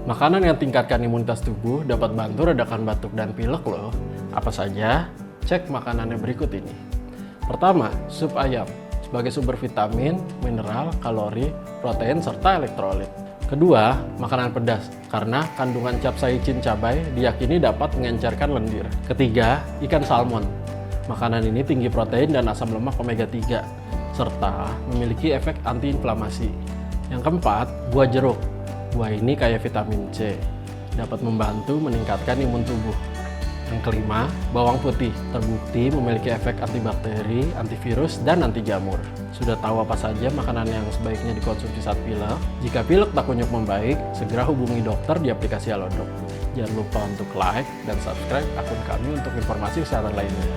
Makanan yang tingkatkan imunitas tubuh dapat bantu redakan batuk dan pilek loh. Apa saja? Cek makanannya berikut ini. Pertama, sup ayam sebagai sumber vitamin, mineral, kalori, protein, serta elektrolit. Kedua, makanan pedas karena kandungan capsaicin cabai diyakini dapat mengencerkan lendir. Ketiga, ikan salmon. Makanan ini tinggi protein dan asam lemak omega 3 serta memiliki efek antiinflamasi. Yang keempat, buah jeruk. Buah ini kaya vitamin C, dapat membantu meningkatkan imun tubuh. Yang kelima, bawang putih. Terbukti memiliki efek antibakteri, antivirus, dan anti jamur. Sudah tahu apa saja makanan yang sebaiknya dikonsumsi saat pilek? Jika pilek tak kunjung membaik, segera hubungi dokter di aplikasi Halodoc. Jangan lupa untuk like dan subscribe akun kami untuk informasi kesehatan lainnya.